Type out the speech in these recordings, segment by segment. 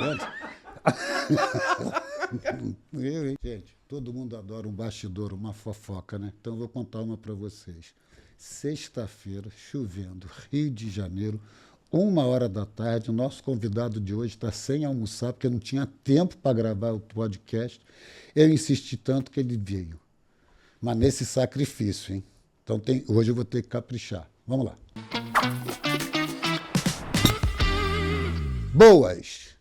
vendo? Gente, todo mundo adora um bastidor, uma fofoca, né? Então eu vou contar uma para vocês. Sexta-feira, chovendo, Rio de Janeiro, 1 hora da tarde. O nosso convidado de hoje está sem almoçar, porque não tinha tempo para gravar o podcast. Eu insisti tanto que ele veio. Mas nesse sacrifício, hein? Então hoje eu vou ter que caprichar. Vamos lá. Boas!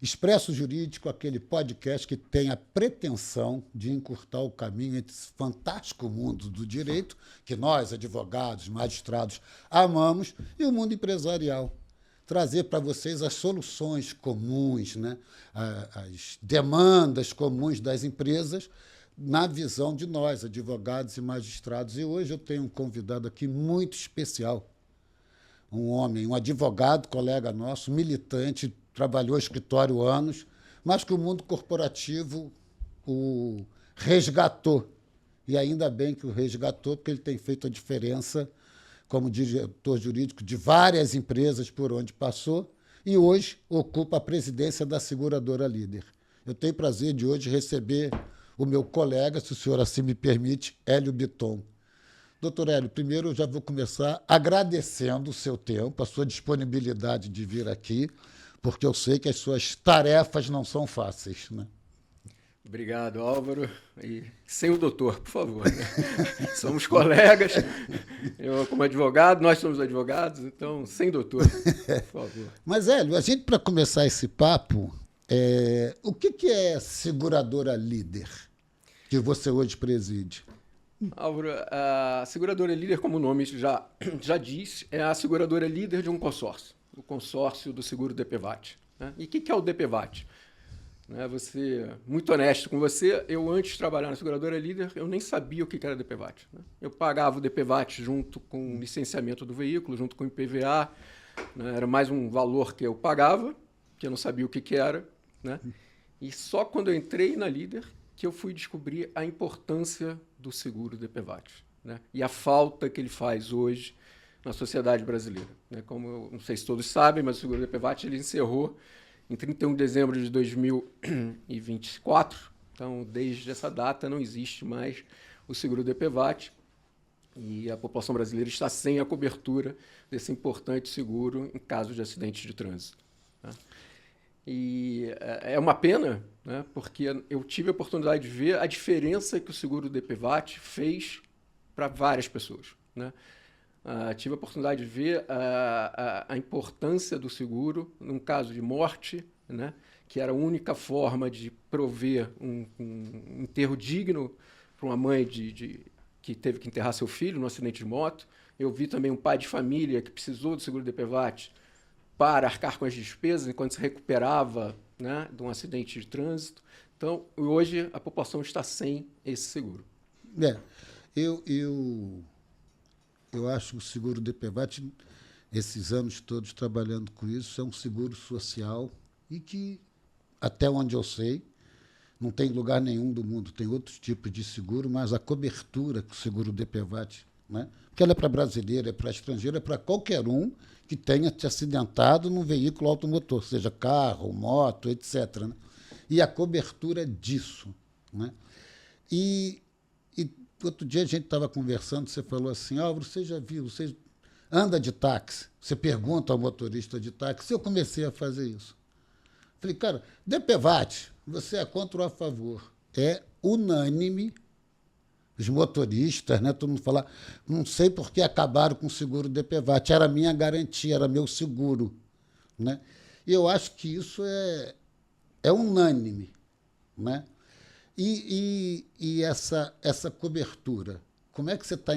Expresso Jurídico, aquele podcast que tem a pretensão de encurtar o caminho entre esse fantástico mundo do direito, que nós, advogados, magistrados, amamos, e o mundo empresarial. Trazer para vocês as soluções comuns, né? As demandas comuns das empresas, na visão de nós, advogados e magistrados. E hoje eu tenho um convidado aqui muito especial. Um homem, um advogado, colega nosso, militante, trabalhou em escritório anos, mas que o mundo corporativo o resgatou. E ainda bem que o resgatou, porque ele tem feito a diferença como diretor jurídico de várias empresas por onde passou e hoje ocupa a presidência da seguradora Líder. Eu tenho o prazer de hoje receber o meu colega, se o senhor assim me permite, Hélio Bitton. Doutor Hélio, primeiro eu já vou começar agradecendo o seu tempo, a sua disponibilidade de vir aqui, porque eu sei que as suas tarefas não são fáceis, né? Obrigado, Álvaro. E sem o doutor, por favor. Né? Somos colegas, eu como advogado, nós somos advogados, então sem doutor, por favor. Mas, Hélio, a gente, para começar esse papo, o que é seguradora Líder, que você hoje preside? Álvaro, a seguradora líder, como o nome já diz, é a seguradora líder de um consórcio, o consórcio do seguro DPVAT. Né? E o que é o DPVAT? Né, vou ser muito honesto com você, eu antes de trabalhar na seguradora líder, eu nem sabia o que era DPVAT. Né? Eu pagava o DPVAT junto com o licenciamento do veículo, junto com o IPVA, né? Era mais um valor que eu pagava, que eu não sabia o que era. Né? E só quando eu entrei na líder que eu fui descobrir a importância do seguro DPVAT, né? E a falta que ele faz hoje na sociedade brasileira. Né? Como eu não sei se todos sabem, mas o seguro DPVAT ele encerrou em 31 de dezembro de 2024. Então, desde essa data, não existe mais o seguro DPVAT e a população brasileira está sem a cobertura desse importante seguro em caso de acidentes de trânsito. Né? E é uma pena, né, porque eu tive a oportunidade de ver a diferença que o seguro DPVAT fez para várias pessoas. Né? Tive a oportunidade de ver a importância do seguro num caso de morte, né, que era a única forma de prover um enterro digno para uma mãe que teve que enterrar seu filho num acidente de moto. Eu vi também um pai de família que precisou do seguro DPVAT para arcar com as despesas enquanto se recuperava, né, de um acidente de trânsito. Então, hoje, a população está sem esse seguro. Eu acho que o seguro DPVAT, esses anos todos trabalhando com isso, é um seguro social e que, até onde eu sei, não tem lugar nenhum do mundo, tem outros tipos de seguro, mas a cobertura que o seguro DPVAT, né? Porque ela é para brasileiro, é para estrangeiro, é para qualquer um que tenha se acidentado num veículo automotor, seja carro, moto, etc. Né? E a cobertura disso. Né? E outro dia a gente estava conversando, você falou assim, Álvaro, você já viu, você anda de táxi, você pergunta ao motorista de táxi, eu comecei a fazer isso. Falei, cara, DPVAT, você é contra ou a favor? É unânime, os motoristas, né, todo mundo fala, não sei por que acabaram com o seguro DPVAT, era minha garantia, era meu seguro. Né? E eu acho que isso é unânime. Né? E essa cobertura, como é que você está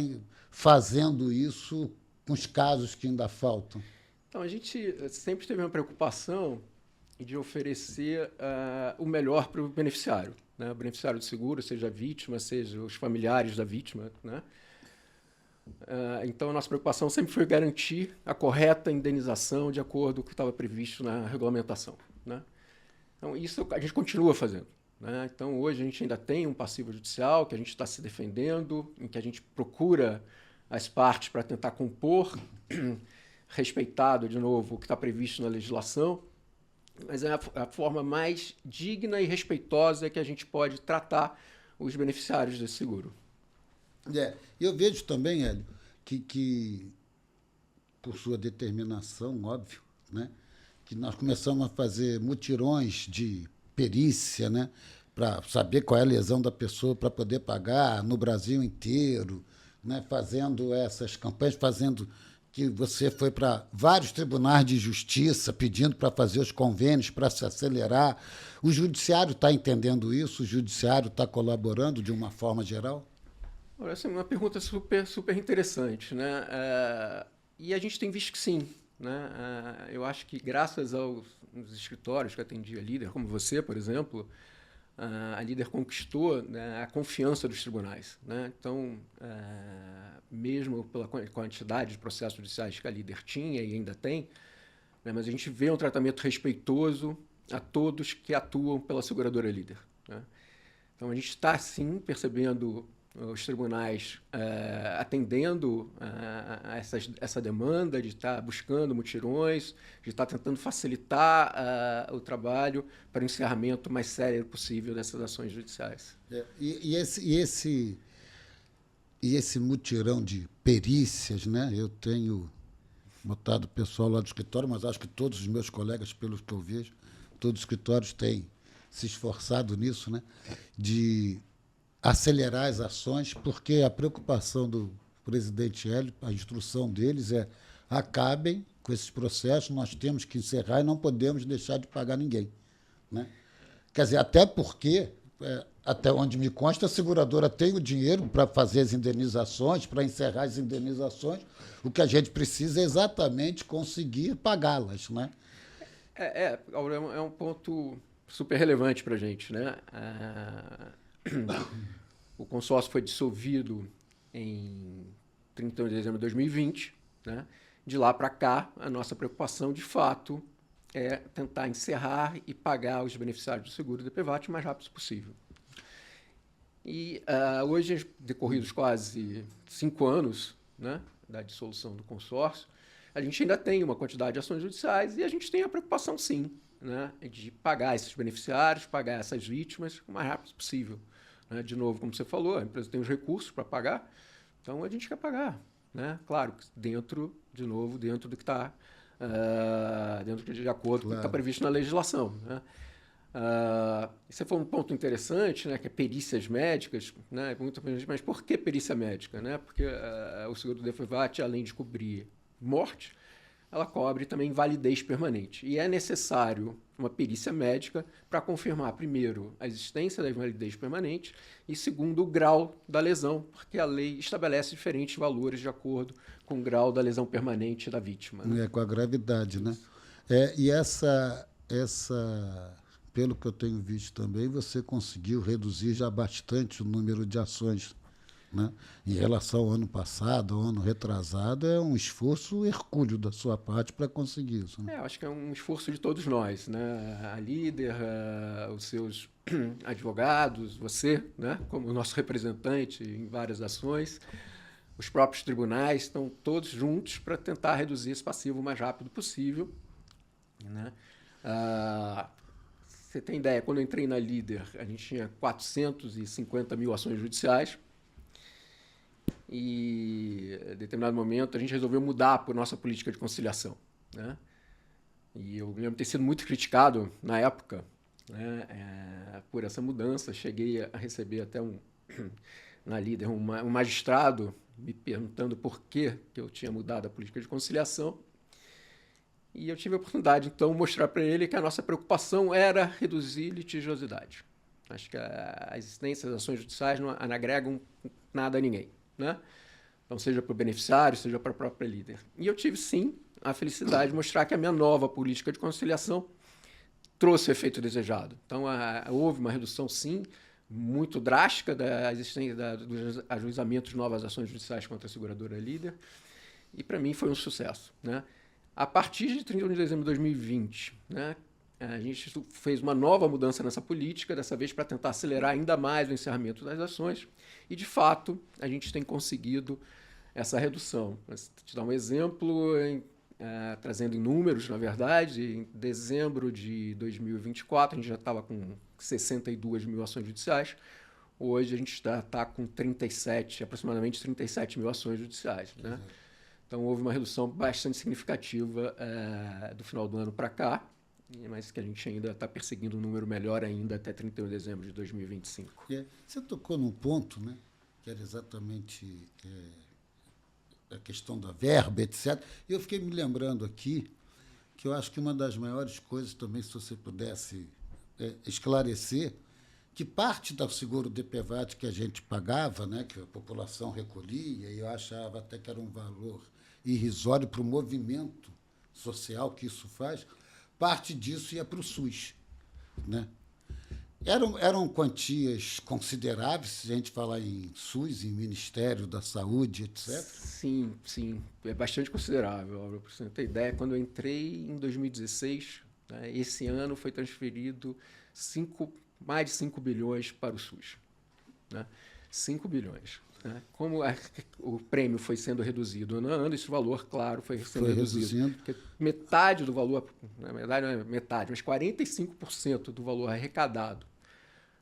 fazendo isso com os casos que ainda faltam? Então, a gente sempre teve uma preocupação de oferecer o melhor para o beneficiário. Né? O beneficiário do seguro, seja a vítima, seja os familiares da vítima. Né? Então, a nossa preocupação sempre foi garantir a correta indenização de acordo com o que estava previsto na regulamentação. Né? Então, isso a gente continua fazendo. Né? Então, hoje a gente ainda tem um passivo judicial que a gente está se defendendo, em que a gente procura as partes para tentar compor, respeitado, de novo, o que está previsto na legislação. mas é a forma mais digna e respeitosa que a gente pode tratar os beneficiários desse seguro. Eu vejo também, Hélio, que por sua determinação, óbvio, né, que nós começamos a fazer mutirões de perícia, né, para saber qual é a lesão da pessoa, para poder pagar no Brasil inteiro, né, fazendo essas campanhas, fazendo que você foi para vários tribunais de justiça pedindo para fazer os convênios, para se acelerar. O judiciário está entendendo isso? O judiciário está colaborando de uma forma geral? Olha, essa é uma pergunta super interessante, né? E a gente tem visto que sim, né? Eu acho que graças aos escritórios que atendia a Líder, como você, por exemplo, a Líder conquistou, né, a confiança dos tribunais, né? Então, mesmo pela quantidade de processos judiciais que a Líder tinha e ainda tem, né, mas a gente vê um tratamento respeitoso a todos que atuam pela seguradora Líder, né? Então, a gente está, sim, percebendo os tribunais atendendo a essa demanda de estar buscando mutirões, de estar tentando facilitar o trabalho para o encerramento mais sério possível dessas ações judiciais. E esse mutirão de perícias, né? Eu tenho botado o pessoal lá do escritório, mas acho que todos os meus colegas, pelos que eu vejo, todos os escritórios têm se esforçado nisso, né? De acelerar as ações, porque a preocupação do presidente Hélio, a instrução deles é: acabem com esses processos, nós temos que encerrar e não podemos deixar de pagar ninguém, né? Quer dizer, até porque, até onde me consta, a seguradora tem o dinheiro para fazer as indenizações, para encerrar as indenizações. O que a gente precisa é exatamente conseguir pagá-las, né? É um ponto super relevante para a gente, né? O consórcio foi dissolvido em 31 de dezembro de 2020, né? De lá para cá, a nossa preocupação, de fato, é tentar encerrar e pagar os beneficiários do seguro DPVAT o mais rápido possível. E hoje, decorridos quase 5 anos, né, da dissolução do consórcio, a gente ainda tem uma quantidade de ações judiciais e a gente tem a preocupação, sim, né, de pagar esses beneficiários, pagar essas vítimas o mais rápido possível. Né? De novo, como você falou, a empresa tem os recursos para pagar, então a gente quer pagar. Né? Claro, dentro do que está de acordo com o que está previsto na legislação. Né? Esse foi um ponto interessante, né, que é perícias médicas, né, mas por que perícia médica? Né? Porque o seguro do DPVAT, além de cobrir morte, ela cobre também invalidez permanente. E é necessário uma perícia médica para confirmar, primeiro, a existência da invalidez permanente e, segundo, o grau da lesão, porque a lei estabelece diferentes valores de acordo com o grau da lesão permanente da vítima. Né? Com a gravidade, né? E pelo que eu tenho visto também, você conseguiu reduzir já bastante o número de ações, né? Em relação ao ano passado, ao ano retrasado, é um esforço hercúleo da sua parte para conseguir isso. Né? Eu acho que é um esforço de todos nós, né? A Líder, os seus advogados, você, né, como nosso representante em várias ações, os próprios tribunais estão todos juntos para tentar reduzir esse passivo o mais rápido possível. Né? Você tem ideia, quando eu entrei na Líder, a gente tinha 450 mil ações judiciais e, em determinado momento, a gente resolveu mudar por nossa política de conciliação. Né? E eu lembro de ter sido muito criticado na época, né, por essa mudança. Cheguei a receber até na Líder um magistrado me perguntando por que eu tinha mudado a política de conciliação. E eu tive a oportunidade, então, de mostrar para ele que a nossa preocupação era reduzir litigiosidade. Acho que a existência das ações judiciais não agregam nada a ninguém. Né? Então, seja para o beneficiário, seja para a própria Líder. E eu tive, sim, a felicidade de mostrar que a minha nova política de conciliação trouxe o efeito desejado. Então, houve uma redução, sim, muito drástica da existência dos ajuizamentos de novas ações judiciais contra a seguradora Líder, e para mim foi um sucesso. Né? A partir de 31 de dezembro de 2020, né, a gente fez uma nova mudança nessa política, dessa vez para tentar acelerar ainda mais o encerramento das ações, e, de fato, a gente tem conseguido essa redução. Para te dar um exemplo, trazendo em números, na verdade. Em dezembro de 2024, a gente já estava com 62 mil ações judiciais. Hoje a gente está com aproximadamente 37 mil ações judiciais, né? Então houve uma redução bastante significativa do final do ano para cá, mas que a gente ainda está perseguindo um número melhor ainda até 31 de dezembro de 2025. Você tocou num ponto, né, que era exatamente a questão da verba, etc. E eu fiquei me lembrando aqui que eu acho que uma das maiores coisas também, se você pudesse esclarecer, que parte do seguro DPVAT que a gente pagava, né, que a população recolhia, e eu achava até que era um valor irrisório para o movimento social que isso faz, parte disso ia para o SUS, né? Eram quantias consideráveis, se a gente falar em SUS, em Ministério da Saúde, etc. Sim, sim, é bastante considerável. Para você ter ideia, quando eu entrei em 2016, né, esse ano foi transferido mais de 5 bilhões para o SUS. Né? 5 bilhões. Né? Como o prêmio foi sendo reduzido ano a ano, esse valor, claro, foi sendo reduzido. Porque metade do valor, na verdade não é metade, mas 45% do valor arrecadado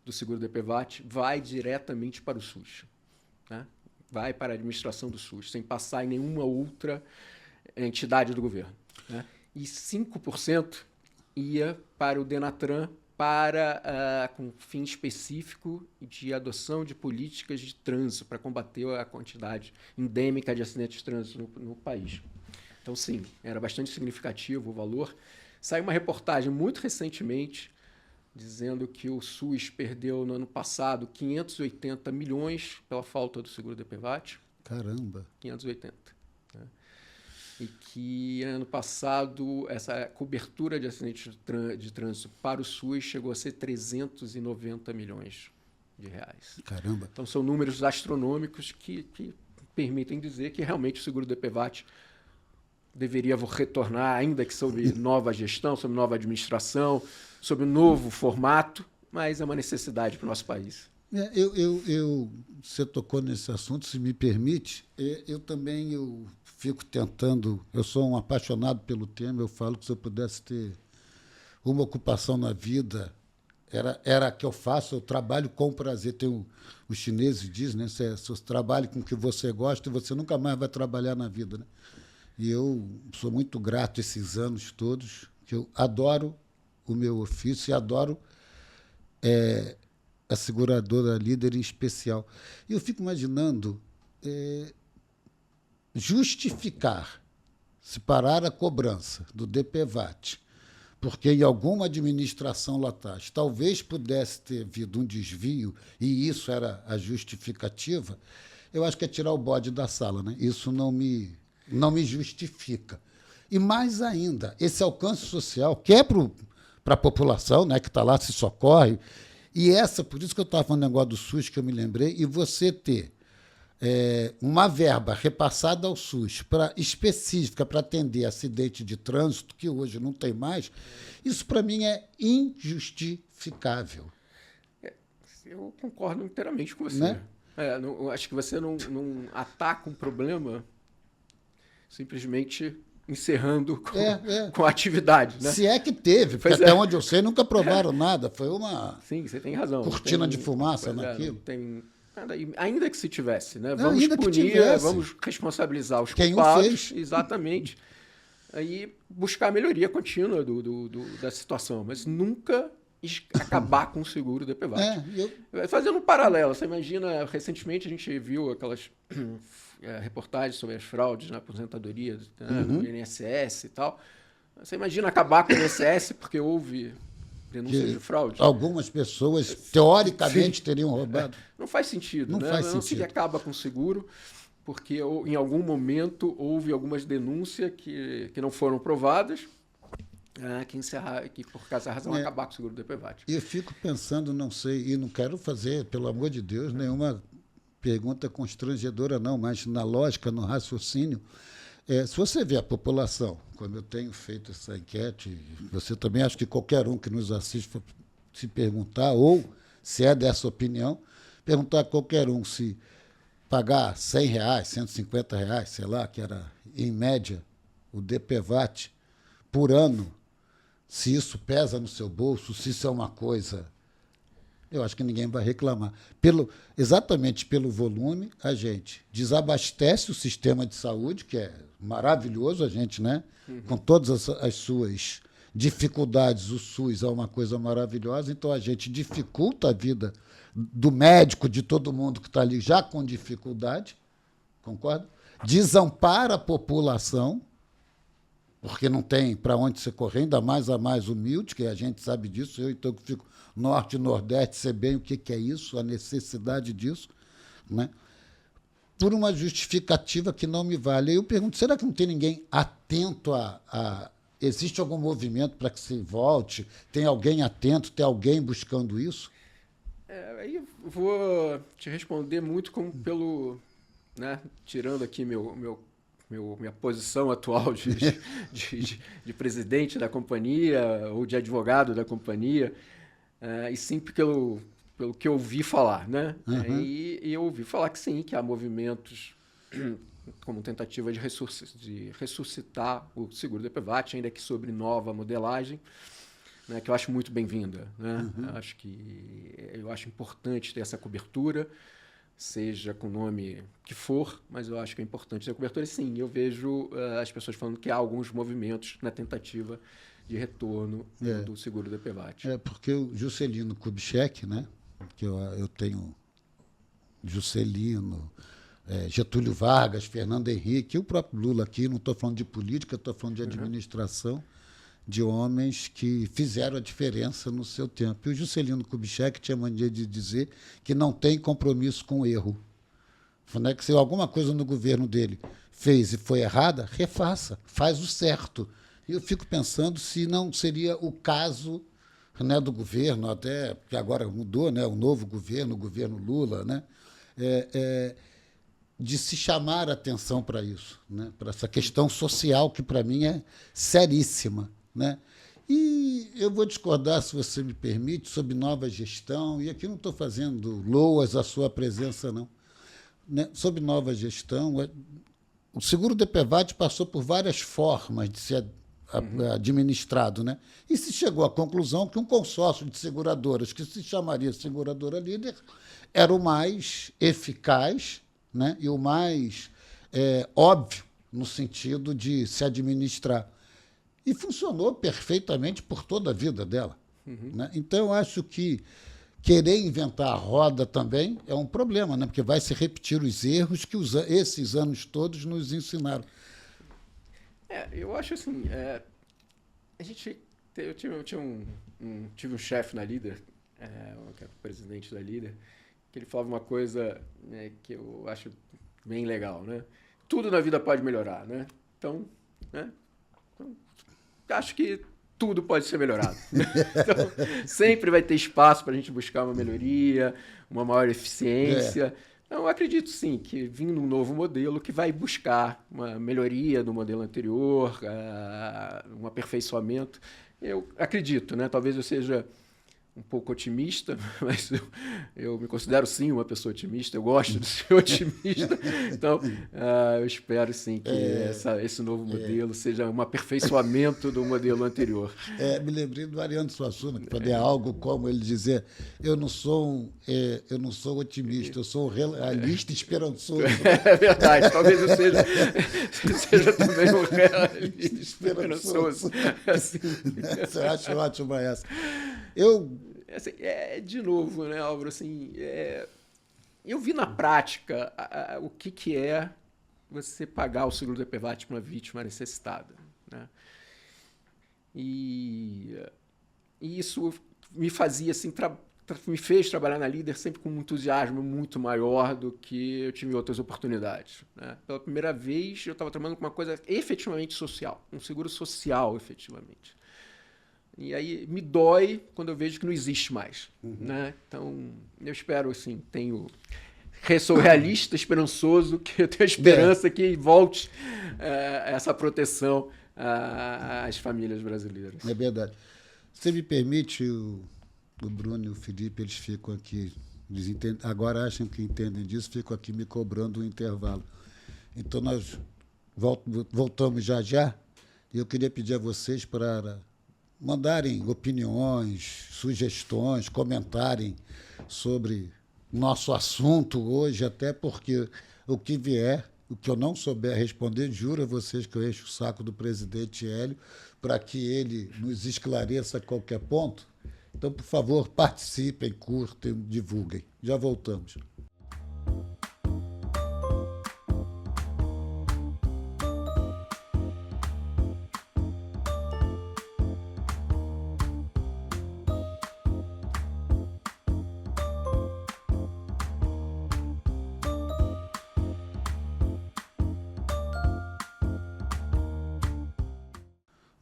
do seguro DPVAT vai diretamente para o SUS. Né? Vai para a administração do SUS, sem passar em nenhuma outra entidade do governo. Né? E 5% ia para o Denatran, com fim específico de adoção de políticas de trânsito para combater a quantidade endêmica de acidentes de trânsito no país. Então, sim, era bastante significativo o valor. Saiu uma reportagem muito recentemente dizendo que o SUS perdeu no ano passado 580 milhões pela falta do seguro DPVAT. Caramba! 580. Né? E que ano passado essa cobertura de acidentes de trânsito para o SUS chegou a ser 390 milhões de reais. Caramba! Então são números astronômicos que permitem dizer que realmente o seguro DPVAT deveria retornar, ainda que sob nova gestão, sob nova administração, sob um novo formato, mas é uma necessidade para o nosso país. Você tocou nesse assunto, se me permite, eu fico tentando, eu sou um apaixonado pelo tema, eu falo que se eu pudesse ter uma ocupação na vida, era a que eu faço, eu trabalho com prazer. Os chineses dizem, né, você trabalhe com o que você gosta e você nunca mais vai trabalhar na vida. Né? E eu sou muito grato esses anos todos, que eu adoro o meu ofício e adoro a seguradora líder em especial. E eu fico imaginando justificar, separar a cobrança do DPVAT, porque em alguma administração lá atrás talvez pudesse ter havido um desvio, e isso era a justificativa, eu acho que é tirar o bode da sala. Né? Isso não me justifica. E mais ainda, esse alcance social, que é para a população, né, que está lá, se socorre, e por isso que eu estava falando do negócio do SUS, que eu me lembrei, e você ter uma verba repassada ao SUS específica para atender acidente de trânsito, que hoje não tem mais, isso para mim é injustificável. Eu concordo inteiramente com você. Né? Acho que você não ataca um problema simplesmente encerrando com a atividade. Né? Se é que teve, porque até onde eu sei nunca provaram nada. Foi uma Sim, você tem razão. Cortina de fumaça naquilo. Não tem nada, ainda que se tivesse, né? Não, vamos punir, vamos responsabilizar os culpados. Quem o fez. Exatamente. Aí buscar a melhoria contínua da situação, mas nunca acabar com o seguro DPVAT. Fazendo um paralelo, você imagina, recentemente a gente viu aquelas reportagens sobre as fraudes na aposentadoria, no INSS e tal. Você imagina acabar com o INSS porque houve denúncias de fraude? Algumas pessoas, teoricamente, teriam roubado. Não faz sentido. Não faz não sentido. se acaba com o seguro porque em algum momento houve algumas denúncias que não foram provadas, que por causa razão acabar com o seguro do DPVAT. E eu fico pensando, não sei, e não quero fazer, pelo amor de Deus, nenhuma pergunta constrangedora, não, mas na lógica, no raciocínio, se você vê a população, como eu tenho feito essa enquete, você também, acho que qualquer um que nos assiste se perguntar, ou se é dessa opinião, perguntar a qualquer um se pagar R$100, R$150, sei lá, que era em média o DPVAT, por ano, se isso pesa no seu bolso, se isso é uma coisa, eu acho que ninguém vai reclamar. Exatamente pelo volume, a gente desabastece o sistema de saúde, que é maravilhoso, a gente, né? Com todas as suas dificuldades, o SUS é uma coisa maravilhosa, então a gente dificulta a vida do médico, de todo mundo que está ali já com dificuldade, concorda? Desampara a população, porque não tem para onde você correr, ainda mais a mais humilde, que a gente sabe disso, eu então que fico norte e nordeste, sei bem o que é isso, a necessidade disso, né? Por uma justificativa que não me vale. Aí eu pergunto, será que não tem ninguém atento a existe algum movimento para que se volte? Tem alguém atento? Tem alguém buscando isso? Aí eu vou te responder muito como pelo, né, tirando aqui minha posição atual de presidente da companhia ou de advogado da companhia, e sim pelo que eu ouvi falar, né? E eu ouvi falar que sim, que há movimentos como tentativa de ressuscitar o seguro DPVAT, ainda que sobre nova modelagem, né, que eu acho muito bem-vinda, né? Eu acho importante ter essa cobertura, seja com o nome que for, mas eu acho que é importante ter a cobertura. E sim, eu vejo as pessoas falando que há alguns movimentos na tentativa de retorno do seguro DPVAT. Porque o Juscelino Kubitschek, né, que eu tenho Juscelino, Getúlio Vargas, Fernando Henrique, e o próprio Lula aqui, não estou falando de política, estou falando de administração, de homens que fizeram a diferença no seu tempo. E o Juscelino Kubitschek tinha mania de dizer que não tem compromisso com o erro. Né? Que se alguma coisa no governo dele fez e foi errada, refaça, faz o certo. E eu fico pensando se não seria o caso, né, do governo, até porque agora mudou, né, o novo governo, o governo Lula, né, de se chamar a atenção para isso, né, para essa questão social que, para mim, é seríssima. Né? E eu vou discordar, se você me permite, sobre nova gestão, e aqui não estou fazendo loas à sua presença, não. Né? Sobre nova gestão, o seguro DPVAT passou por várias formas de ser administrado, né? E se chegou à conclusão que um consórcio de seguradoras, que se chamaria seguradora líder, era o mais eficaz, né? E o mais óbvio no sentido de se administrar. E funcionou perfeitamente por toda a vida dela. Né? Então, eu acho que querer inventar a roda também é um problema, né? Porque vai se repetir os erros que esses anos todos nos ensinaram. Eu acho assim, eu tive um chefe na Líder, que é o presidente da Líder, que ele falava uma coisa, né, que eu acho bem legal, né? Tudo na vida pode melhorar, né? Então, né? Acho que tudo pode ser melhorado. Então, sempre vai ter espaço para a gente buscar uma melhoria, uma maior eficiência. Então, eu acredito, sim, que vindo um novo modelo que vai buscar uma melhoria do modelo anterior, um aperfeiçoamento. Eu acredito, né? Talvez eu seja um pouco otimista, mas eu me considero, sim, uma pessoa otimista. Eu gosto de ser otimista. Então, eu espero, sim, que esse novo modelo seja um aperfeiçoamento do modelo anterior. Me lembrei do Ariano Suassuna, que falei algo como ele dizer: eu não sou otimista, eu sou realista e esperançoso. É verdade, talvez eu seja também um realista e esperançoso. Assim. Você acha ótimo essa. Assim, de novo, né, Álvaro, assim, eu vi na prática o que é você pagar o seguro DPVAT para uma vítima necessitada. Né? E isso me fazia, assim, me fez trabalhar na Líder sempre com um entusiasmo muito maior do que eu tive em outras oportunidades. Né? Pela primeira vez, eu estava trabalhando com uma coisa efetivamente social, um seguro social, efetivamente. E aí me dói quando eu vejo que não existe mais. Né? Então, eu espero, assim, sou realista, esperançoso, que eu tenho a esperança que volte essa proteção às famílias brasileiras. É verdade. Você me permite, o Bruno e o Felipe, eles ficam aqui, agora acham que entendem disso, ficam aqui me cobrando um intervalo. Então, nós Voltamos já já. E eu queria pedir a vocês para mandarem opiniões, sugestões, comentarem sobre nosso assunto hoje, até porque o que vier, o que eu não souber responder, juro a vocês que eu encho o saco do presidente Hélio para que ele nos esclareça qualquer ponto. Então, por favor, participem, curtem, divulguem. Já voltamos.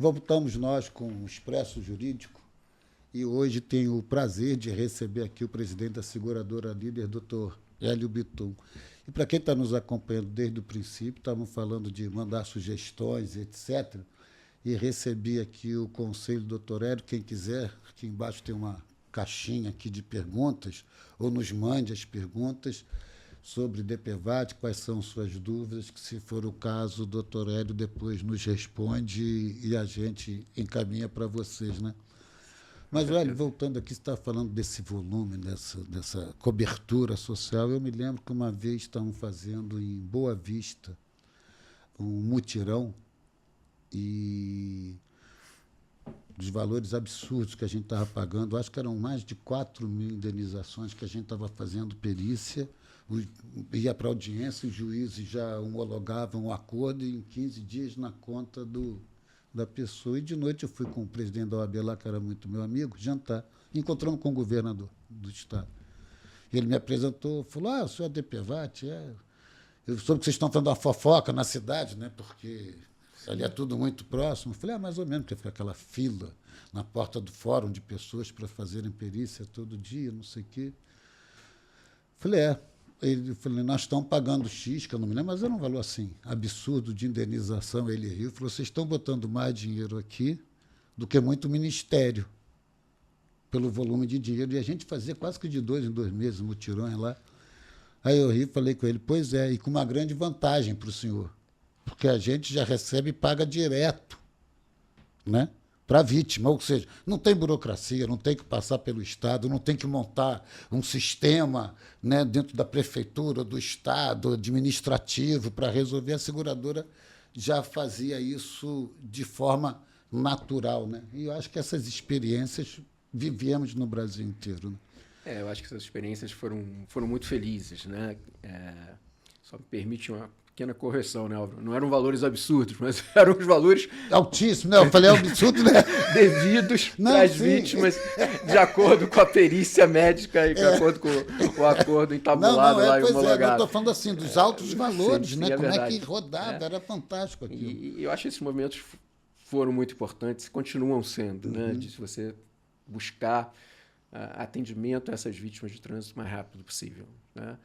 Voltamos nós com o Expresso Jurídico e hoje tenho o prazer de receber aqui o presidente da seguradora líder, doutor Hélio Bitton. E para quem está nos acompanhando desde o princípio, estávamos falando de mandar sugestões, etc. E recebi aqui o conselho do doutor Hélio. Quem quiser, aqui embaixo tem uma caixinha aqui de perguntas, ou nos mande as perguntas sobre DPVAT, quais são suas dúvidas, que, se for o caso, o doutor Hélio depois nos responde e a gente encaminha para vocês, né? Mas, Hélio, voltando aqui, você está falando desse volume, dessa cobertura social. Eu me lembro que uma vez estavam fazendo em Boa Vista um mutirão e dos valores absurdos que a gente estava pagando, acho que eram mais de 4.000 indenizações que a gente estava fazendo perícia, ia para a audiência, os juízes já homologavam o acordo e em 15 dias na conta da pessoa. E de noite eu fui com o presidente da OAB lá, que era muito meu amigo, jantar. Encontramos com o governador do estado. E ele me apresentou, falou, o senhor é DPVAT? Eu soube que vocês estão fazendo uma fofoca na cidade, né, porque ali é tudo muito próximo. Eu falei, mais ou menos, porque fica aquela fila na porta do fórum de pessoas para fazerem perícia todo dia, não sei o quê. Falei, Ele falou, nós estamos pagando X, que eu não me lembro, mas era um valor assim, absurdo de indenização. Ele riu, falou, vocês estão botando mais dinheiro aqui do que muito ministério, pelo volume de dinheiro. E a gente fazia quase que de 2 em 2 meses, mutirões lá. Aí eu ri, falei com ele, pois é, e com uma grande vantagem para o senhor, porque a gente já recebe e paga direto, né, para a vítima, ou seja, não tem burocracia, não tem que passar pelo Estado, não tem que montar um sistema, né, dentro da prefeitura, do Estado, administrativo, para resolver. A seguradora já fazia isso de forma natural, né? E eu acho que essas experiências vivemos no Brasil inteiro, né? Eu acho que essas experiências foram muito felizes, né? Só me permite uma pequena correção, né, Álvaro? Não eram valores absurdos, mas eram os valores... Altíssimo, né? Eu falei absurdo, né? Devidos às vítimas, de acordo com a perícia médica e de acordo com o acordo entabulado lá e homologado. Eu estou falando assim, dos altos valores, sim, né? Como verdade. É que rodava, era fantástico aquilo. E eu acho que esses movimentos foram muito importantes e continuam sendo, né? De você buscar atendimento a essas vítimas de trânsito o mais rápido possível, né?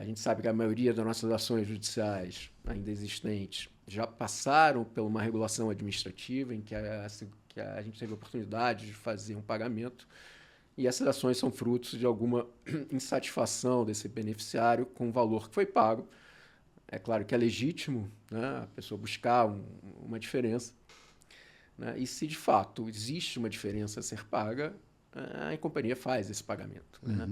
A gente sabe que a maioria das nossas ações judiciais ainda existentes já passaram por uma regulação administrativa em que a gente teve a oportunidade de fazer um pagamento, e essas ações são frutos de alguma insatisfação desse beneficiário com o valor que foi pago. É claro que é legítimo, né, a pessoa buscar uma diferença, né, e se de fato existe uma diferença a ser paga, a companhia faz esse pagamento, né?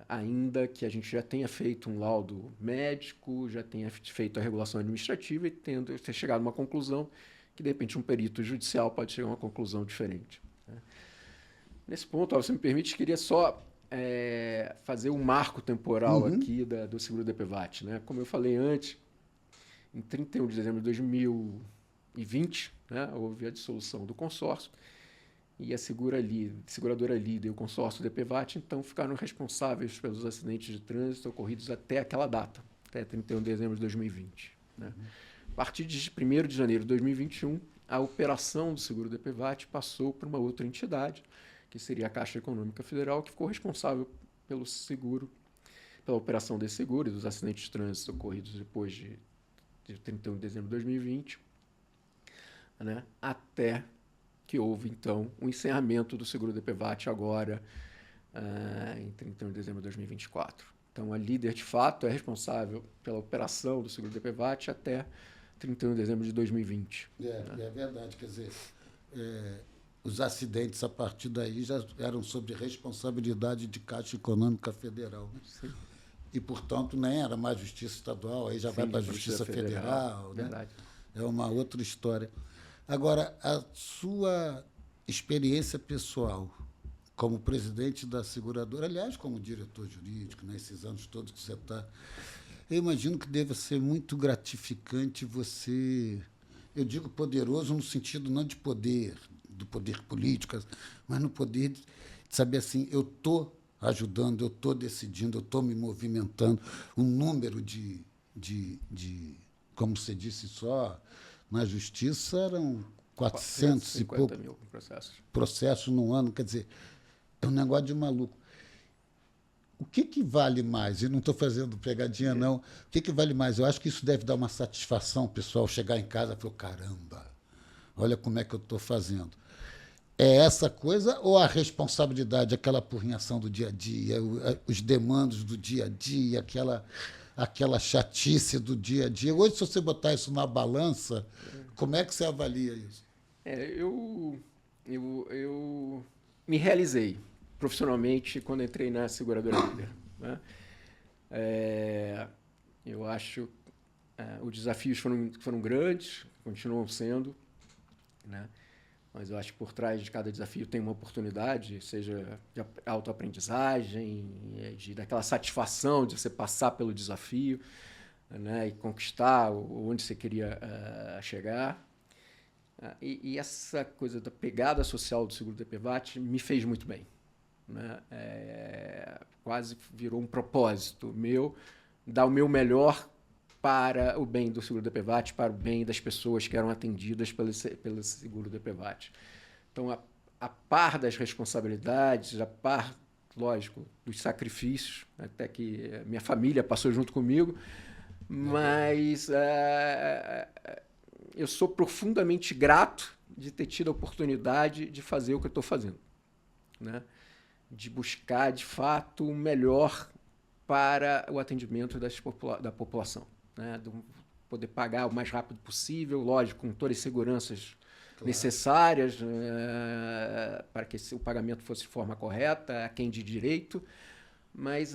Ainda que a gente já tenha feito um laudo médico, já tenha feito a regulação administrativa e ter chegado a uma conclusão que, de repente, um perito judicial pode chegar a uma conclusão diferente, né? Nesse ponto, você me permite, queria só fazer um marco temporal aqui do seguro DPVAT, né? Como eu falei antes, em 31 de dezembro de 2020, né, houve a dissolução do consórcio, e a seguradora líder e o consórcio DPVAT, então, ficaram responsáveis pelos acidentes de trânsito ocorridos até aquela data, até 31 de dezembro de 2020. Né? A partir de 1º de janeiro de 2021, a operação do seguro DPVAT passou para uma outra entidade, que seria a Caixa Econômica Federal, que ficou responsável pelo seguro, pela operação desse seguro e dos acidentes de trânsito ocorridos depois de 31 de dezembro de 2020, né? Até que houve, então, o encerramento do seguro DPVAT agora, em 31 de dezembro de 2024. Então, a líder, de fato, é responsável pela operação do seguro DPVAT até 31 de dezembro de 2020. É verdade. Quer dizer, os acidentes, a partir daí, já eram sob responsabilidade de Caixa Econômica Federal. Né? Sim. E, portanto, nem era mais Justiça Estadual, aí já vai para a Justiça Federal. Né? Verdade. É uma outra história. Agora, a sua experiência pessoal como presidente da seguradora, aliás, como diretor jurídico, nesses anos todos que você está, eu imagino que deva ser muito gratificante você, eu digo poderoso no sentido não de poder, do poder político, mas no poder de saber assim, eu estou ajudando, eu estou decidindo, eu estou me movimentando. Um número de, como você disse, só na Justiça eram 400 e pouco mil processos no ano, quer dizer, é um negócio de maluco. O que vale mais? E não estou fazendo pegadinha, não. O que vale mais? Eu acho que isso deve dar uma satisfação, pessoal, chegar em casa e falar, caramba, olha como é que eu estou fazendo. É essa coisa ou a responsabilidade, aquela apurrinhação do dia a dia, os demandos do dia a dia, aquela chatice do dia a dia? Hoje, se você botar isso na balança, como é que você avalia isso? Eu me realizei profissionalmente quando entrei na seguradora líder. Né? Eu acho os desafios foram grandes, continuam sendo, né? Mas eu acho que por trás de cada desafio tem uma oportunidade, seja de autoaprendizagem, daquela satisfação de você passar pelo desafio, né, e conquistar onde você queria chegar. E essa coisa da pegada social do seguro DPVAT me fez muito bem. Né? Quase virou um propósito meu, dar o meu melhor para o bem do seguro DPVAT, para o bem das pessoas que eram atendidas pelo seguro DPVAT. Então, a par das responsabilidades, a par, lógico, dos sacrifícios, até que minha família passou junto comigo, mas eu sou profundamente grato de ter tido a oportunidade de fazer o que eu estou fazendo, né? De buscar, de fato, o melhor para o atendimento da população. Né, de poder pagar o mais rápido possível, lógico, com todas as seguranças necessárias para que o pagamento fosse de forma correta, a quem de direito, mas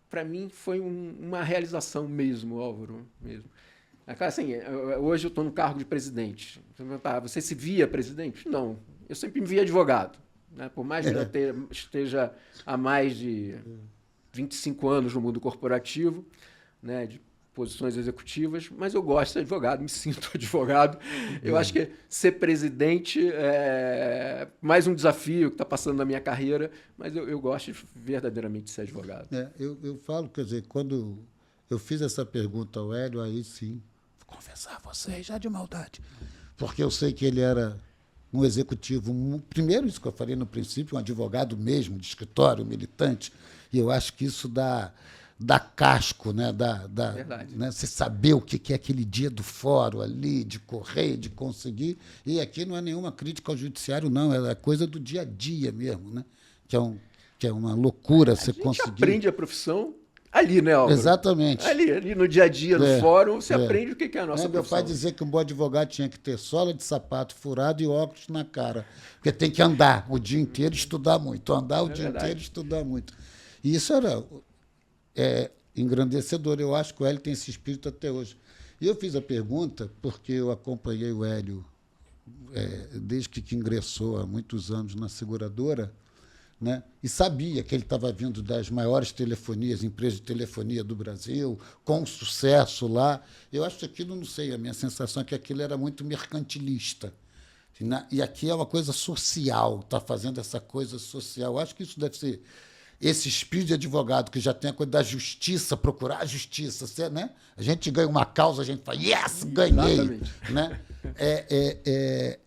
para mim foi uma realização mesmo, Álvaro, mesmo. Assim, hoje eu estou no cargo de presidente. Você se via presidente? Não, eu sempre me via advogado. Né? Por mais que eu esteja há mais de 25 anos no mundo corporativo, né, de posições executivas, mas eu gosto de ser advogado, me sinto advogado. Eu acho que ser presidente é mais um desafio que está passando na minha carreira, mas eu gosto verdadeiramente de ser advogado. Eu falo, quer dizer, quando eu fiz essa pergunta ao Hélio, aí sim, vou confessar a vocês, já de maldade, porque eu sei que ele era um executivo, primeiro isso que eu falei no princípio, um advogado mesmo, de escritório, militante, e eu acho que isso dá casco, né? Né? Você saber o que é aquele dia do fórum ali, de correr, de conseguir. E aqui não é nenhuma crítica ao judiciário, não, é coisa do dia a dia mesmo, né? Que é uma loucura você conseguir. A gente aprende a profissão ali, né, Álvaro? Exatamente. Ali no dia a dia, no fórum, você aprende o que é a nossa profissão. Meu pai dizia que um bom advogado tinha que ter sola de sapato furado e óculos na cara, porque tem que andar o dia inteiro e estudar muito, andar o dia inteiro e estudar muito. E isso era engrandecedor. Eu acho que o Hélio tem esse espírito até hoje. E eu fiz a pergunta porque eu acompanhei o Hélio desde que ingressou há muitos anos na seguradora, né? E sabia que ele estava vindo das maiores telefonias, empresas de telefonia do Brasil, com sucesso lá. Eu acho que aquilo, não sei, a minha sensação é que aquilo era muito mercantilista. E aqui é uma coisa social, está fazendo essa coisa social. Eu acho que isso deve ser esse espírito de advogado que já tem a coisa da justiça, procurar a justiça, né? A gente ganha uma causa, a gente fala, yes, ganhei! Né?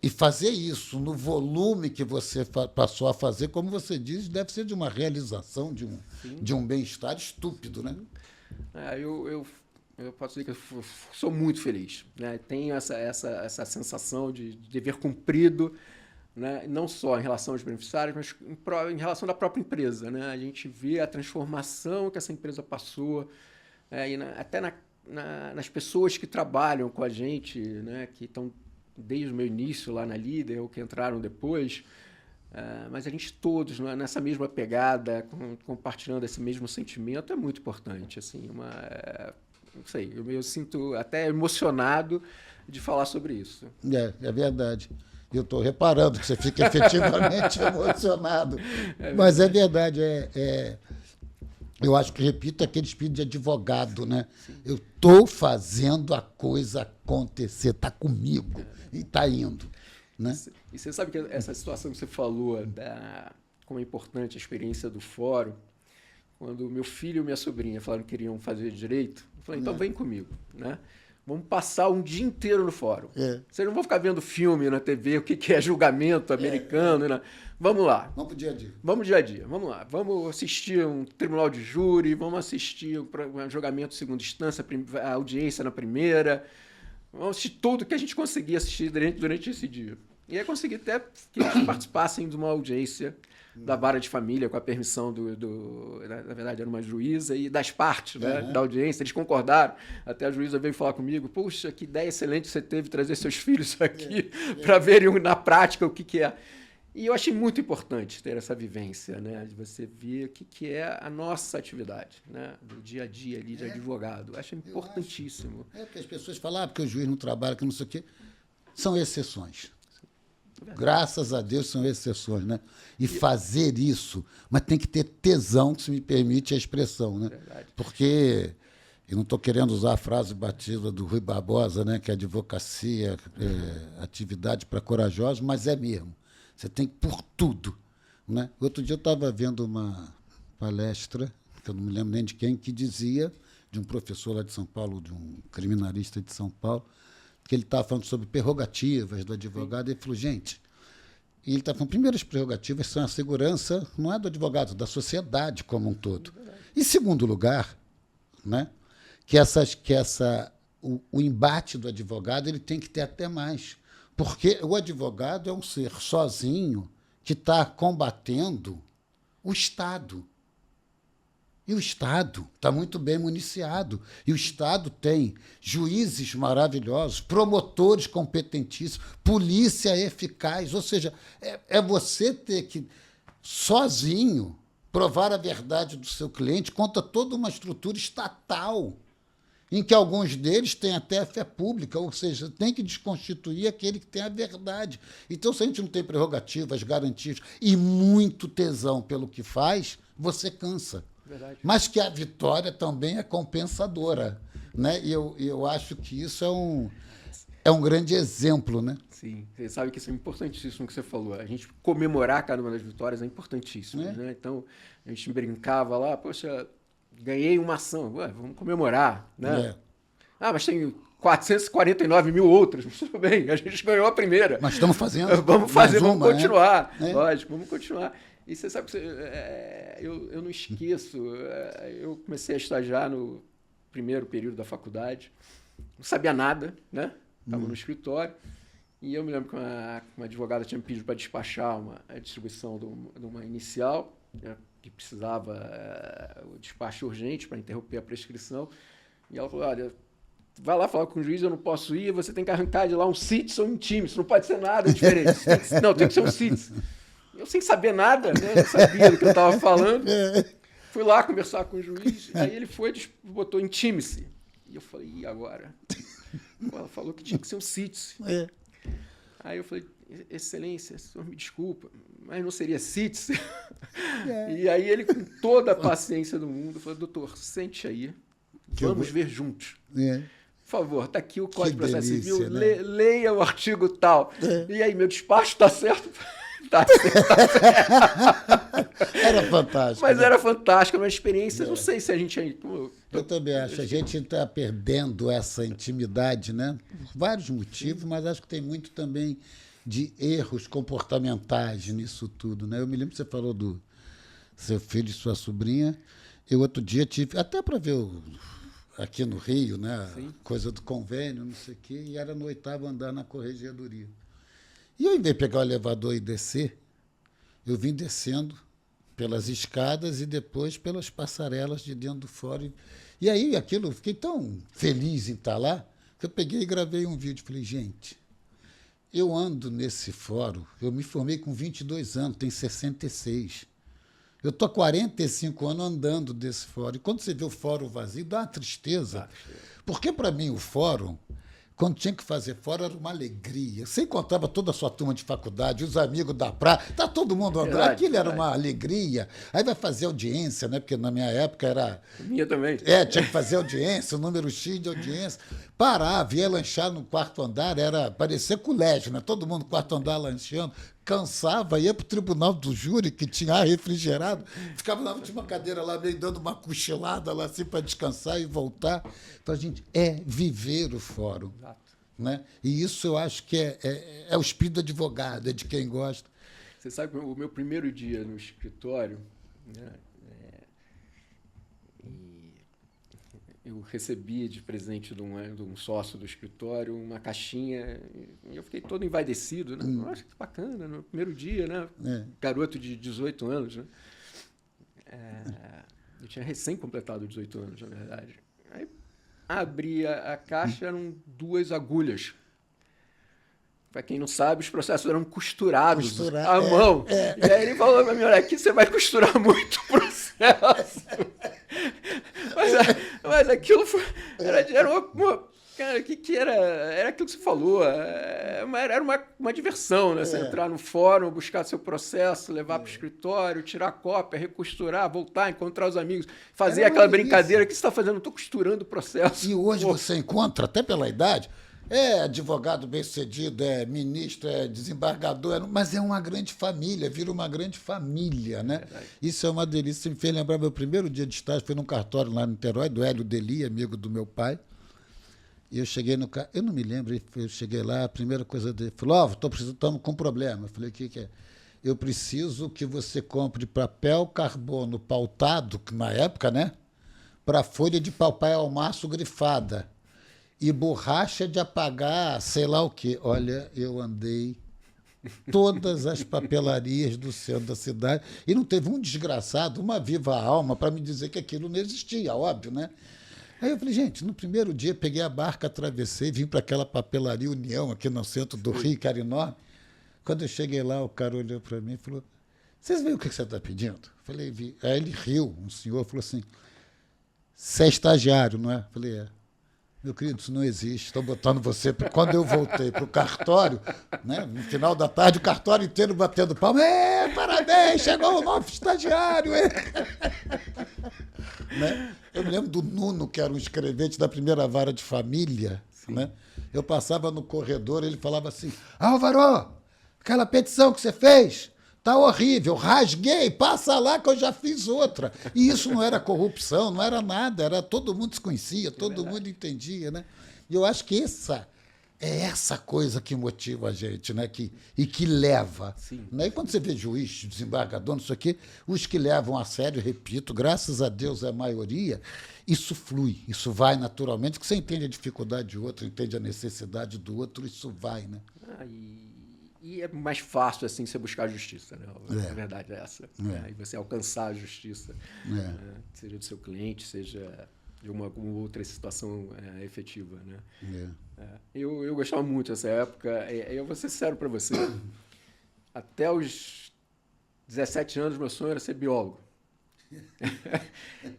E fazer isso no volume que você passou a fazer, como você diz, deve ser de uma realização, de um bem-estar estúpido, né? Eu posso dizer que eu sou muito feliz, né? Tenho essa sensação de dever cumprido, né? Não só em relação aos beneficiários, mas em relação da própria empresa, né? A gente vê a transformação que essa empresa passou, e até nas pessoas que trabalham com a gente, né? Que estão desde o meu início lá na Líder ou que entraram depois, mas a gente todos nessa mesma pegada, compartilhando esse mesmo sentimento, é muito importante. Assim, não sei, eu me sinto até emocionado de falar sobre isso. É verdade. Eu estou reparando que você fica efetivamente emocionado. Mas é verdade. Eu acho que, repito, aquele espírito de advogado, né? Sim. Eu estou fazendo a coisa acontecer, está comigo e está indo. Né? E você sabe que essa situação que você falou, como é importante a experiência do fórum, quando meu filho e minha sobrinha falaram que queriam fazer direito, eu falei, então vem comigo, né? Vamos passar um dia inteiro no fórum. Vocês não vão ficar vendo filme na TV, o que é julgamento americano. Né? Vamos lá. Vamos pro dia a dia. Vamos dia a dia. Vamos lá. Vamos assistir um tribunal de júri, vamos assistir um julgamento de segunda instância, a audiência na primeira. Vamos assistir tudo que a gente conseguia assistir durante esse dia. E aí consegui até que eles participassem de uma audiência da vara de família, com a permissão na verdade, era uma juíza, e das partes, né, da audiência. Eles concordaram. Até a juíza veio falar comigo, puxa, que ideia excelente você teve trazer seus filhos aqui para verem na prática o que é. E eu achei muito importante ter essa vivência, né, de você ver o que é a nossa atividade, né, do dia a dia ali de advogado. Eu acho importantíssimo. Porque as pessoas falam, porque o juiz não trabalha, que não sei o quê. São exceções. Graças a Deus são exceções, né? E fazer isso, mas tem que ter tesão, se me permite a expressão, né? Verdade. Porque eu não estou querendo usar a frase batida do Rui Barbosa, né? Que a advocacia é atividade para corajosos, mas é mesmo. Você tem que por tudo, né? Outro dia eu estava vendo uma palestra, que eu não me lembro nem de quem, que dizia, de um professor lá de São Paulo, de um criminalista de São Paulo, que ele estava falando sobre prerrogativas do advogado, e ele falou, gente, e ele está falando, primeiro, as prerrogativas são a segurança, não é do advogado, da sociedade como um todo. Em segundo lugar, né, o embate do advogado ele tem que ter até mais, porque o advogado é um ser sozinho que está combatendo o Estado. E o Estado está muito bem municiado. E o Estado tem juízes maravilhosos, promotores competentíssimos, polícia eficaz. Ou seja, é você ter que, sozinho, provar a verdade do seu cliente contra toda uma estrutura estatal, em que alguns deles têm até fé pública, ou seja, tem que desconstituir aquele que tem a verdade. Então, se a gente não tem prerrogativas, garantias e muito tesão pelo que faz, você cansa. Verdade. Mas que a vitória também é compensadora, né? E eu acho que isso é um grande exemplo, né? Sim, você sabe que isso é importantíssimo que você falou. A gente comemorar cada uma das vitórias é importantíssimo, né? Então, a gente brincava lá, poxa, ganhei uma ação, vamos comemorar, né? Mas tem 449 mil outras, tudo bem, a gente ganhou a primeira. Mas estamos fazendo. Vamos continuar, lógico, vamos continuar. E você sabe que eu não esqueço, eu comecei a estagiar no primeiro período da faculdade, não sabia nada, né? Estava no escritório, e eu me lembro que uma advogada tinha me pedido para despachar a distribuição de uma inicial, né, que precisava o despacho urgente para interromper a prescrição, e ela falou, olha, vai lá falar com o juiz, eu não posso ir, você tem que arrancar de lá um citizen ou um Teams, não pode ser nada diferente. Tem que ser um citizen. Eu sem saber nada, né? Não sabia do que eu estava falando. Fui lá conversar com o juiz, aí ele botou intime-se. E eu falei, e agora? Ela falou que tinha que ser um citizen. Aí eu falei, excelência, senhor me desculpa, mas não seria citizen? E aí ele, com toda a paciência do mundo, falou, doutor, sente aí, vamos ver juntos. Por favor, está aqui o Código de Processo Civil, né? Leia o artigo tal. E aí, meu despacho está certo? Tá certo. Era fantástico. Mas era fantástico, uma experiência. Não sei se a gente... Eu também acho. A gente está perdendo essa intimidade, né? Por vários motivos, mas acho que tem muito também de erros comportamentais nisso tudo, né? Eu me lembro que você falou do seu filho e sua sobrinha. Eu outro dia tive... Até para ver aqui no Rio, né? Coisa do convênio, não sei o quê. E era no 8º andar na corregedoria. E eu, em vez de pegar o elevador e descer, eu vim descendo pelas escadas e depois pelas passarelas de dentro do fórum. E aí aquilo, eu fiquei tão feliz em estar lá, que eu peguei e gravei um vídeo. Falei, gente, eu ando nesse fórum, eu me formei com 22 anos, tenho 66. Eu estou há 45 anos andando desse fórum. E quando você vê o fórum vazio, dá uma tristeza. Porque, para mim, o fórum, quando tinha que fazer fórum, era uma alegria. Você encontrava toda a sua turma de faculdade, os amigos da praia, tá todo mundo andando. Verdade, Aquilo era verdade. uma alegria. Aí vai fazer audiência, né? Porque na minha época era... Minha também. Tinha que fazer audiência, o número X de audiência. Parava, ia lanchar no quarto andar, parecia colégio, né? Todo mundo no quarto andar lanchando. Cansava, ia para o tribunal do júri, que tinha ar refrigerado, ficava na última cadeira lá, meio dando uma cochilada lá assim para descansar e voltar. Então, gente, é viver o fórum. Exato. Né? E isso eu acho que é o espírito do advogado, é de quem gosta. Você sabe que o meu primeiro dia no escritório, né, eu recebi de presente de um sócio do escritório uma caixinha e eu fiquei todo envaidecido, né? Nossa, que bacana, no primeiro dia, né? Garoto de 18 anos, né? Eu tinha recém completado 18 anos, na verdade. Aí abri a caixa, eram 2 agulhas. Para quem não sabe, os processos eram costurados à mão. E aí ele falou para mim, olha, aqui você vai costurar muito o processo. Mas aquilo era uma cara, que era? Era aquilo que você falou. Era uma diversão, né? Você entrar no fórum, buscar seu processo, levar para o escritório, tirar cópia, recosturar, voltar, encontrar os amigos, fazer aquela brincadeira que você está fazendo. Estou costurando o processo. E hoje você encontra, até pela idade, advogado bem-sucedido, ministro, desembargador, mas é uma grande família, vira uma grande família, né? Isso é uma delícia. Você me fez lembrar, meu primeiro dia de estágio foi num cartório lá no Niterói, do Hélio Deli, amigo do meu pai. E eu cheguei no carro, eu não me lembro, eu cheguei lá, a primeira coisa dele, falou, estamos com um problema. Eu falei, o que é? Eu preciso que você compre papel carbono pautado, que na época, né? Para folha de papai ao maço grifada. E borracha de apagar, sei lá o quê. Olha, eu andei todas as papelarias do centro da cidade e não teve um desgraçado, uma viva alma, para me dizer que aquilo não existia, óbvio, né? Aí eu falei, gente, no primeiro dia peguei a barca, atravessei, vim para aquela papelaria União, aqui no centro do Rio, que era enorme. Quando eu cheguei lá, o cara olhou para mim e falou, vocês veem o que você está pedindo? Eu falei, vi. Aí ele riu, um senhor falou assim, você é estagiário, não é? Eu falei, é. Meu querido, isso não existe. Estou botando você... Quando eu voltei para o cartório, né, no final da tarde, o cartório inteiro batendo palma. Parabéns, chegou o novo estagiário. Né? Eu me lembro do Nuno, que era um escrevente da primeira vara de família. Né? Eu passava no corredor, ele falava assim, Álvaro, aquela petição que você fez... Tá horrível, rasguei, passa lá que eu já fiz outra. E isso não era corrupção, não era nada, era todo mundo se conhecia, todo mundo entendia, né? E eu acho que essa coisa que motiva a gente, né? E que leva. Né? E quando você vê juiz, desembargador, não sei o quê, os que levam a sério, repito, graças a Deus é a maioria, isso flui, isso vai naturalmente, porque você entende a dificuldade do outro, entende a necessidade do outro, isso vai, né? E é mais fácil, assim, você buscar a justiça, né? A verdade é essa. E você alcançar a justiça, seja do seu cliente, seja de alguma outra situação efetiva, né? Eu gostava muito dessa época. Eu vou ser sincero para você. Até os 17 anos, meu sonho era ser biólogo.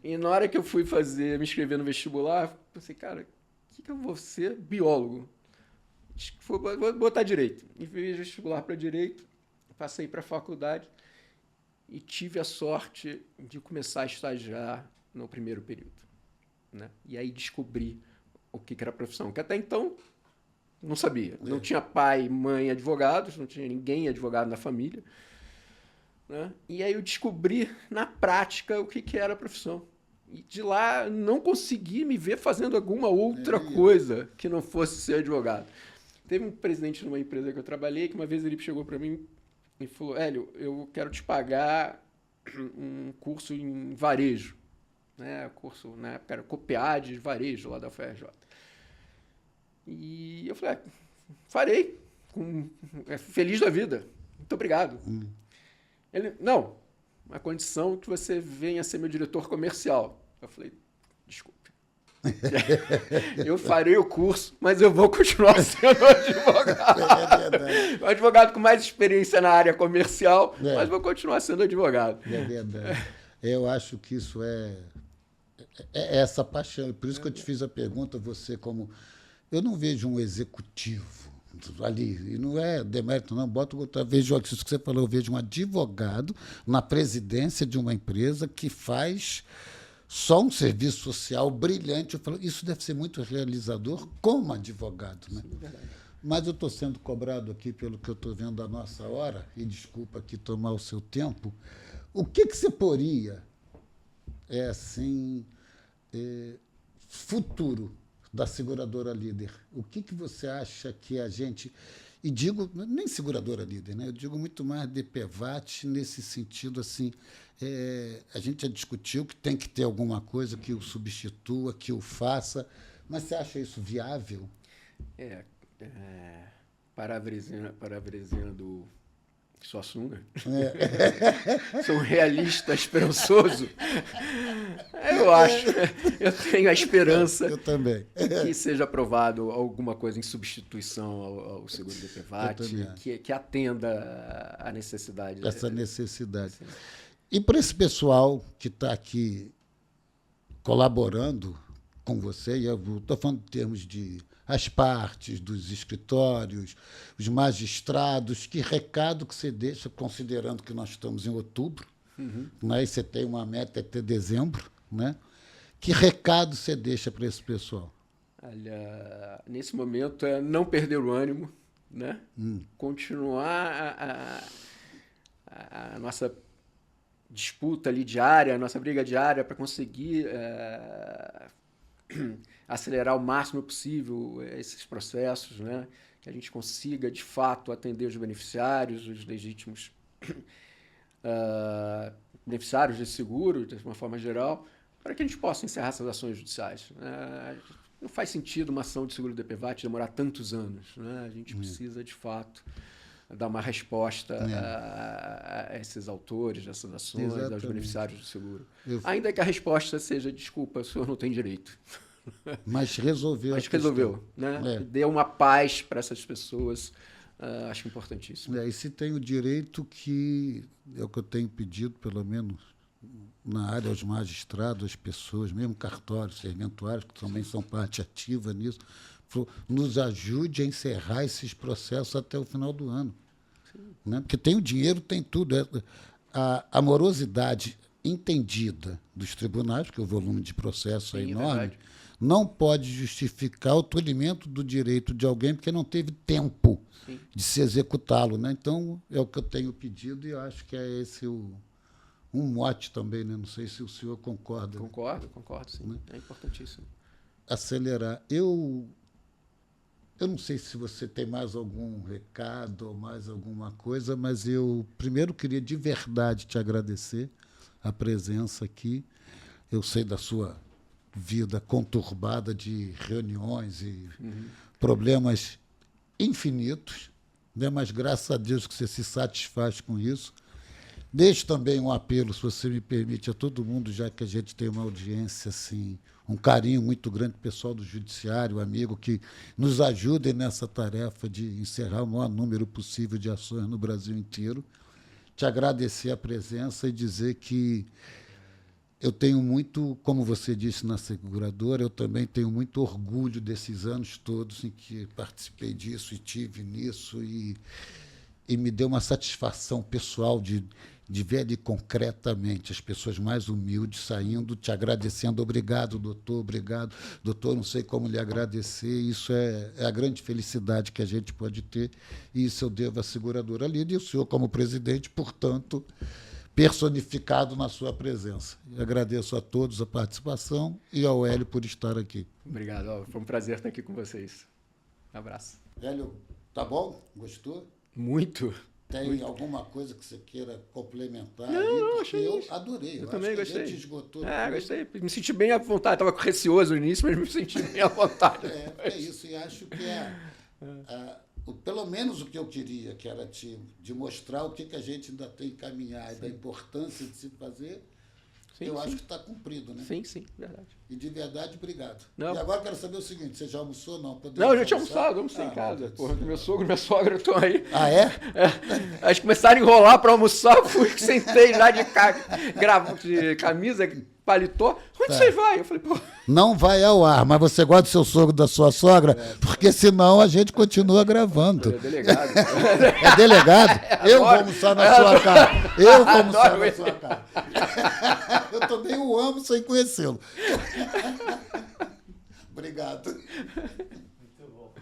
E na hora que eu fui me inscrever no vestibular, eu pensei, cara, o que eu vou ser? Biólogo. Vou botar direito. E fiz vestibular para direito, passei para a faculdade e tive a sorte de começar a estagiar no primeiro período. Né? E aí descobri o que era a profissão, que até então não sabia. Não tinha pai, mãe advogados, não tinha ninguém advogado na família. Né? E aí eu descobri na prática o que era a profissão. E de lá não consegui me ver fazendo alguma outra coisa que não fosse ser advogado. Teve um presidente de uma empresa que eu trabalhei que uma vez ele chegou para mim e falou, Hélio, eu quero te pagar um curso em varejo. Né? Curso, na época era COPEAD de varejo lá da UFRJ. E eu falei, farei. feliz da vida. Muito obrigado. Ele, não, a condição que você venha ser meu diretor comercial. Eu falei, desculpe. Eu farei o curso, mas eu vou continuar sendo advogado. Um advogado com mais experiência na área comercial, mas vou continuar sendo advogado. É verdade. Eu acho que isso é essa paixão. Por isso que eu te fiz a pergunta, você como... Eu não vejo um executivo ali, e não é demérito, não, vejo isso que você falou, eu vejo um advogado na presidência de uma empresa que faz só um serviço social brilhante. Eu falo, isso deve ser muito realizador como advogado, né? Sim, verdade. Mas eu estou sendo cobrado aqui pelo que eu estou vendo da nossa hora, e desculpa aqui tomar o seu tempo. O que você poria, futuro da seguradora líder? O que você acha que a gente... E digo, nem seguradora líder, né? Eu digo muito mais DPVAT nesse sentido, assim, a gente já discutiu que tem que ter alguma coisa que o substitua, que o faça, mas você acha isso viável? Parafraseando do Suassuna. Sou um realista esperançoso. Eu acho, eu tenho a esperança eu também. Que seja aprovado alguma coisa em substituição ao seguro DPVAT, que atenda à necessidade. Essa necessidade. Sim. E para esse pessoal que está aqui colaborando com você, e eu estou falando em termos de as partes, dos escritórios, os magistrados, que recado que você deixa, considerando que nós estamos em outubro, né, e você tem uma meta até dezembro, né? Que recado você deixa para esse pessoal? Olha, nesse momento é não perder o ânimo, né? Continuar a nossa disputa ali diária, a nossa briga diária para conseguir acelerar o máximo possível esses processos, né? Que a gente consiga, de fato, atender os beneficiários, os legítimos beneficiários desse seguro, de uma forma geral, para que a gente possa encerrar essas ações judiciais. Não faz sentido uma ação de seguro DPVAT demorar tantos anos, né? A gente precisa, de fato, dar uma resposta a esses autores dessas ações, exatamente, aos beneficiários do seguro. Ainda que a resposta seja, desculpa, o senhor não tem direito. Mas resolveu. Mas resolveu, né? Deu uma paz para essas pessoas, acho importantíssimo. E se tem o direito, que é o que eu tenho pedido, pelo menos na área, aos magistrados, às pessoas, mesmo cartórios, serventuários, que também são parte ativa nisso, nos ajude a encerrar esses processos até o final do ano. Né? Porque tem o dinheiro, tem tudo. A morosidade entendida dos tribunais, porque o volume de processo é enorme, não pode justificar o tolimento do direito de alguém porque não teve tempo de se executá-lo. Né? Então, é o que eu tenho pedido, e eu acho que é esse um mote também, né? Não sei se o senhor concorda. Concordo, sim. Né? É importantíssimo. Acelerar. Eu não sei se você tem mais algum recado ou mais alguma coisa, mas eu primeiro queria de verdade te agradecer a presença aqui. Eu sei da sua vida conturbada de reuniões e problemas infinitos, né? Mas graças a Deus que você se satisfaz com isso. Deixo também um apelo, se você me permite, a todo mundo, já que a gente tem uma audiência, assim, um carinho muito grande, pessoal do Judiciário, amigo, que nos ajudem nessa tarefa de encerrar o maior número possível de ações no Brasil inteiro. Te agradecer a presença e dizer que eu tenho muito, como você disse na seguradora, eu também tenho muito orgulho desses anos todos em que participei disso e tive nisso, e me deu uma satisfação pessoal de ver ali concretamente as pessoas mais humildes saindo, te agradecendo. Obrigado, doutor, obrigado. Doutor, não sei como lhe agradecer. Isso é a grande felicidade que a gente pode ter, e isso eu devo à seguradora líder, e o senhor, como presidente, portanto, personificado na sua presença. Eu agradeço a todos a participação e ao Hélio por estar aqui. Obrigado, foi um prazer estar aqui com vocês. Um abraço. Hélio, tá bom? Gostou? Muito. Tem alguma coisa que você queira complementar? Não, achei eu adorei. Eu também gostei. Esgotou gostei. Me senti bem à vontade. Estava receoso no início, mas me senti bem à vontade. É isso. E acho que pelo menos o que eu queria, que era de mostrar o que a gente ainda tem que caminhar e da importância de se fazer, Sim, eu sim. acho que está cumprido, né? Sim, sim, verdade. E de verdade, obrigado. Não. E agora eu quero saber o seguinte, você já almoçou ou não? Não, eu já tinha almoçado, almocei em casa. Porra, meu sogro e minha sogra estão aí. Ah, é? Eles começaram a enrolar para almoçar, eu fui, sentei lá de camisa, paletó. Onde você vai? Eu falei, pô. Não vai ao ar, mas você gosta do seu sogro, da sua sogra? Porque senão a gente continua gravando. É delegado. É delegado? Eu vou almoçar na sua casa. Eu vou almoçar na ele. sua casa. Eu também o amo sem conhecê-lo. Obrigado. Muito bom.